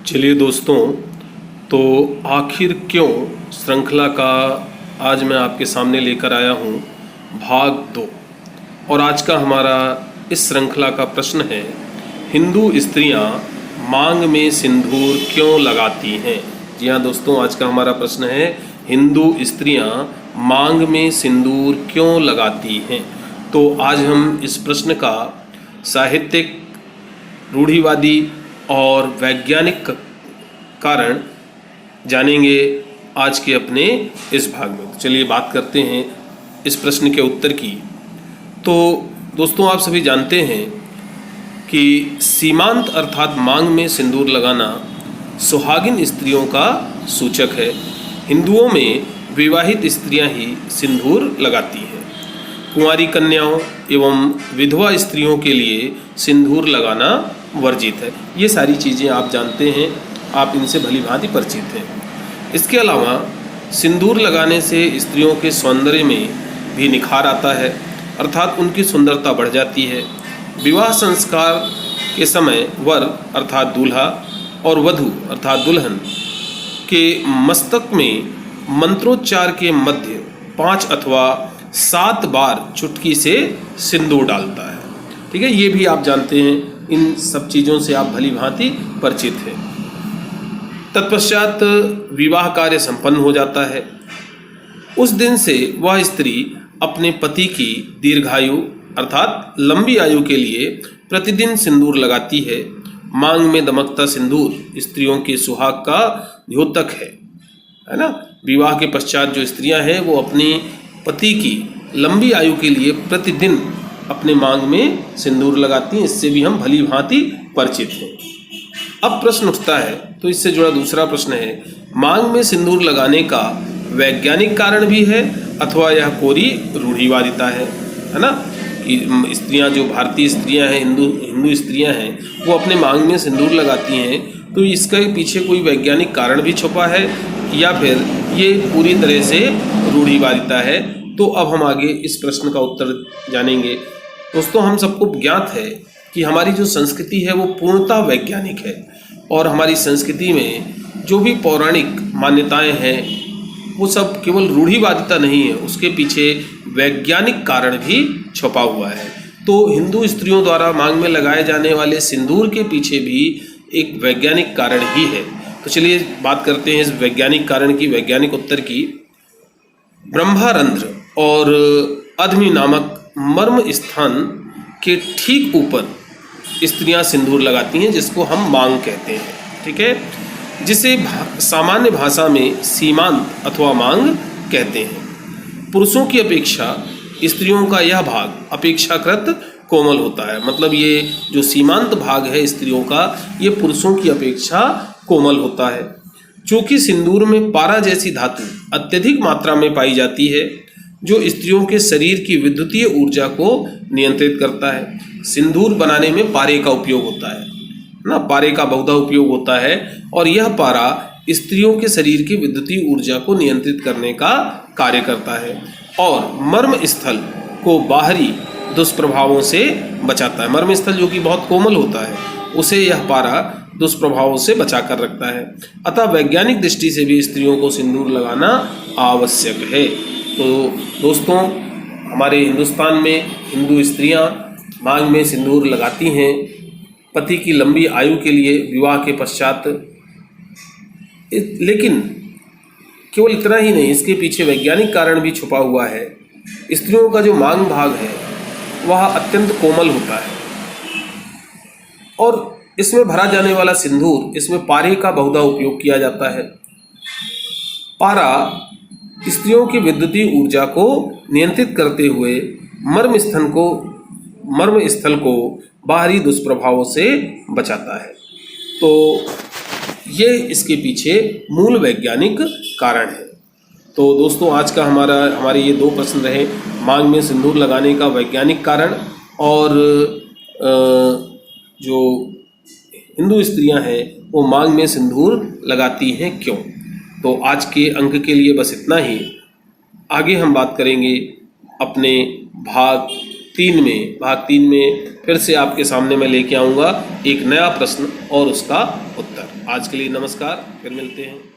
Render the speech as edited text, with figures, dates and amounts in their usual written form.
चलिए दोस्तों, तो आखिर क्यों श्रृंखला का आज मैं आपके सामने लेकर आया हूँ भाग 2। और आज का हमारा इस श्रृंखला का प्रश्न है, हिंदू स्त्रियाँ मांग में सिंदूर क्यों लगाती हैं। जी हाँ दोस्तों, आज का हमारा प्रश्न है, हिंदू स्त्रियाँ मांग में सिंदूर क्यों लगाती हैं। तो आज हम इस प्रश्न का साहित्यिक, रूढ़िवादी और वैज्ञानिक कारण जानेंगे आज के अपने इस भाग में। तो चलिए बात करते हैं इस प्रश्न के उत्तर की। तो दोस्तों, आप सभी जानते हैं कि सीमांत अर्थात मांग में सिंदूर लगाना सुहागिन स्त्रियों का सूचक है। हिंदुओं में विवाहित स्त्रियां ही सिंदूर लगाती हैं। कुंवारी कन्याओं एवं विधवा स्त्रियों के लिए सिंदूर लगाना वर्जित है। ये सारी चीज़ें आप जानते हैं, आप इनसे भली भांति परिचित हैं। इसके अलावा सिंदूर लगाने से स्त्रियों के सौंदर्य में भी निखार आता है, अर्थात उनकी सुंदरता बढ़ जाती है। विवाह संस्कार के समय वर अर्थात दूल्हा और वधू अर्थात दुल्हन के मस्तक में मंत्रोच्चार के मध्य 5 अथवा 7 बार चुटकी से सिंदूर डालता है। ठीक है, ये भी आप जानते हैं, इन सब चीज़ों से आप भली भांति परिचित हैं। तत्पश्चात विवाह कार्य संपन्न हो जाता है। उस दिन से वह स्त्री अपने पति की दीर्घायु अर्थात लंबी आयु के लिए प्रतिदिन सिंदूर लगाती है। मांग में दमकता सिंदूर स्त्रियों के सुहाग का द्योतक है ना। विवाह के पश्चात जो स्त्रियां हैं वो अपनी पति की लंबी आयु के लिए प्रतिदिन अपने मांग में सिंदूर लगाती हैं। इससे भी हम भली भांति परिचित हैं। अब प्रश्न उठता है, तो इससे जुड़ा दूसरा प्रश्न है, मांग में सिंदूर लगाने का वैज्ञानिक कारण भी है अथवा यह कोरी रूढ़िवादिता है ना। कि स्त्रियां, जो भारतीय स्त्रियां हैं, हिंदू स्त्रियां हैं, वो अपने मांग में सिंदूर लगाती हैं, तो इसके पीछे कोई वैज्ञानिक कारण भी छुपा है या फिर ये पूरी तरह से रूढ़िवादिता है। तो अब हम आगे इस प्रश्न का उत्तर जानेंगे। दोस्तों, हम सबको ज्ञात है कि हमारी जो संस्कृति है वो पूर्णतः वैज्ञानिक है, और हमारी संस्कृति में जो भी पौराणिक मान्यताएं हैं वो सब केवल रूढ़िवादिता नहीं है, उसके पीछे वैज्ञानिक कारण भी छुपा हुआ है। तो हिंदू स्त्रियों द्वारा मांग में लगाए जाने वाले सिंदूर के पीछे भी एक वैज्ञानिक कारण ही है। तो चलिए बात करते हैं इस वैज्ञानिक कारण की, वैज्ञानिक उत्तर की। ब्रह्मारंध्र और अधमि नामक मर्म स्थान के ठीक ऊपर स्त्रियां सिंदूर लगाती हैं, जिसको हम मांग कहते हैं। ठीक है, जिसे सामान्य भाषा में सीमांत अथवा मांग कहते हैं। पुरुषों की अपेक्षा स्त्रियों का यह भाग अपेक्षाकृत कोमल होता है। मतलब ये जो सीमांत भाग है स्त्रियों का, ये पुरुषों की अपेक्षा कोमल होता है। चूँकि सिंदूर में पारा जैसी धातु अत्यधिक मात्रा में पाई जाती है, जो स्त्रियों के शरीर की विद्युतीय ऊर्जा को नियंत्रित करता है। सिंदूर बनाने में पारे का उपयोग होता है ना, पारे का बहुधा उपयोग होता है, और यह पारा स्त्रियों के शरीर की विद्युतीय ऊर्जा को नियंत्रित करने का कार्य करता है और मर्म स्थल को बाहरी दुष्प्रभावों से बचाता है। मर्म स्थल जो कि बहुत कोमल होता है, उसे यह पारा दुष्प्रभावों से बचा कर रखता है। अतः वैज्ञानिक दृष्टि से भी स्त्रियों को सिंदूर लगाना आवश्यक है। तो दोस्तों, हमारे हिंदुस्तान में हिंदू स्त्रियां मांग में सिंदूर लगाती हैं पति की लंबी आयु के लिए विवाह के पश्चात। लेकिन केवल इतना ही नहीं, इसके पीछे वैज्ञानिक कारण भी छुपा हुआ है। स्त्रियों का जो मांग भाग है वह अत्यंत कोमल होता है, और इसमें भरा जाने वाला सिंदूर, इसमें पारे का बहुधा उपयोग किया जाता है। पारा स्त्रियों की विद्युतीय ऊर्जा को नियंत्रित करते हुए मर्म स्थल को बाहरी दुष्प्रभावों से बचाता है। तो ये इसके पीछे मूल वैज्ञानिक कारण है। तो दोस्तों, आज का हमारे ये 2 प्रश्न रहे, मांग में सिंदूर लगाने का वैज्ञानिक कारण और जो हिंदू स्त्रियां हैं वो मांग में सिंदूर लगाती हैं क्यों। तो आज के अंक के लिए बस इतना ही। आगे हम बात करेंगे अपने भाग भाग 3 में फिर से आपके सामने मैं लेके आऊँगा एक नया प्रश्न और उसका उत्तर। आज के लिए नमस्कार, फिर मिलते हैं।